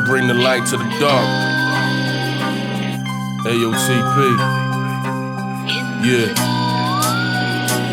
bring the light to the dark. AOTP. Yeah.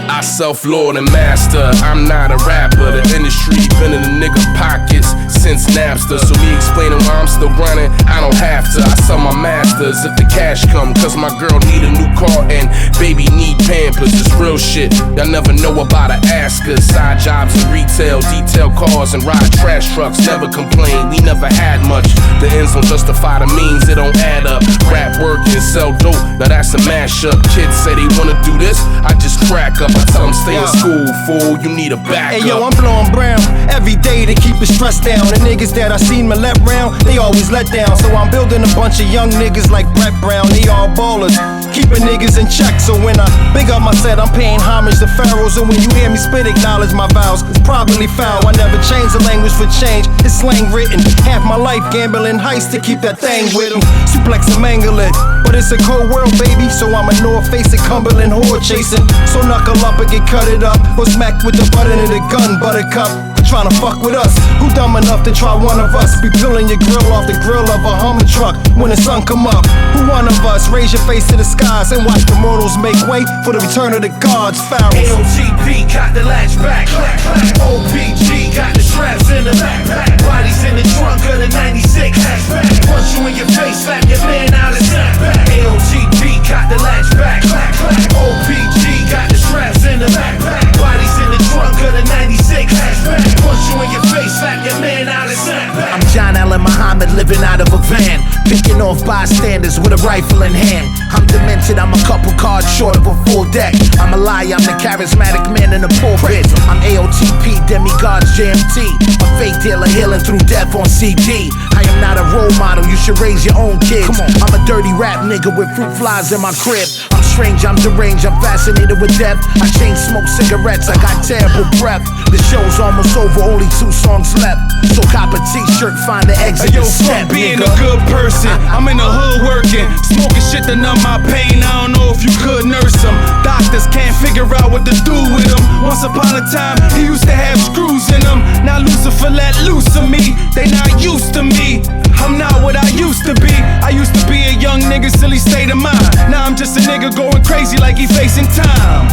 I self-lord and master, I'm not a rapper. The industry been in the nigga pockets since Napster. So me explaining why I'm still grinding, I don't have to. I sell my masters if the cash come, cause my girl need a new car and baby need Pampers. It's real shit, y'all never know about her, ask her. Side jobs in retail, detail cars and ride trash trucks. Never complain, we never had much. The ends don't justify the means, it don't add up. Rap work and sell dope, now that's a mashup. Kids say they wanna do this, I just crack up. I tell them stay in school, fool, you need a backup. Hey yo, I'm blowing brown every day to keep the stress down. The niggas that I seen me let round, they always let down. So I'm building a bunch of young niggas like Brett Brown, they all ballers, keeping niggas in check. So when I big up my set, I'm paying homage to pharaohs. And when you hear me spit, acknowledge my vows, it's properly foul. I never change the language for change, it's slang written. Half my life gambling heists to keep that thing with them. Suplex and mangle it, but it's a cold world, baby. So I'm a North Face and Cumberland whore chasing. So knuckle up and get cut it up, or smack with the button of the gun, buttercup. Trying to fuck with us, who dumb enough to try one of us? Be peeling your grill off the grill of a Hummer truck when the sun come up. Who one of us? Raise your face to the skies and watch the mortals make way for the return of the gods, pharaohs. AOTP got the latch back, OPG got the straps in the backpack. Bodies in the trunk of the 96 hatchback. Punch you in your face, slap your man out of snapback. AOTP got the latch back, OPG got the straps in the backpack. Bodies in the trunk of the 96 hatchback. Punch you in your face, slap your man out of snapback. I'm John Allen Muhammad living out of a van, picking off bystanders with a rifle in hand. I'm demented, I'm a couple cards short of a full deck. I'm a liar, I'm the charismatic man in the pulpit. I'm AOTP, demigods JMT, a fake dealer healing through death on CD. I am not a role model, you should raise your own kids. I'm a dirty rap nigga with fruit flies in my crib. I'm strange, I'm deranged, I'm fascinated with death. I chain smoke cigarettes, I got terrible breath. The show's almost over, only 2 songs left. So cop a t-shirt, find the exit and step, being nigga. a good person, I'm in the hood working, smoking shit to numb my pain. I don't know if you could nurse them. Doctors can't figure out what to do with them. Once upon a time, he used to have screws in them. Now Lucifer let loose of me, they not used to me. I'm not what I used to be. I used to be a young nigga, silly state of mind. Now I'm just a nigga going crazy like he facing time.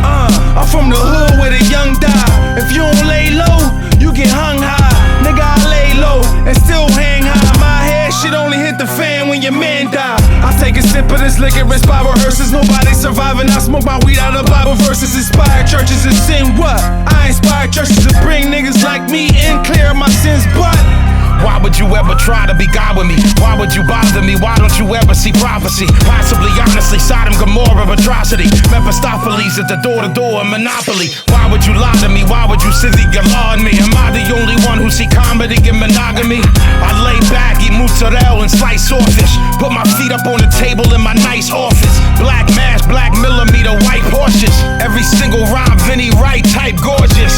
I'm from the hood where the young die. If you don't lay low, you get hung high. Nigga, I lay low and still hang high. My head shit only hit the fan when your man die. I take a sip of this liquor, inspire rehearsals. Nobody surviving. I smoke my weed out of Bible verses. Inspire churches and sin what? I inspire churches to bring niggas like me in, clear my sins, but why would you ever try to be God with me? Why would you bother me? Why don't you ever see prophecy? Possibly, honestly, Sodom, Gomorrah, atrocity. Mephistopheles at the door-to-door Monopoly. Why would you lie to me? Why would you Sizzy Galar me? Am I the only one who see comedy and monogamy? I lay back, eat mozzarella and slice sawfish. Put my feet up on the table in my nice office. Black mask, black millimeter, white Porsches. Every single rhyme, Vinny Wright type gorgeous.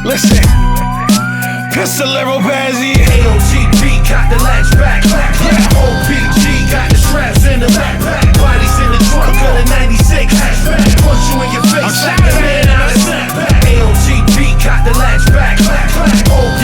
Listen. Pistolero Bazzi. AOTP got the latch back, OPG got the straps in the backpack. Bodies in the trunk of the 96 hatchback. Punch you in your face, slap your man out of snapback. AOTP got the latch back, OPG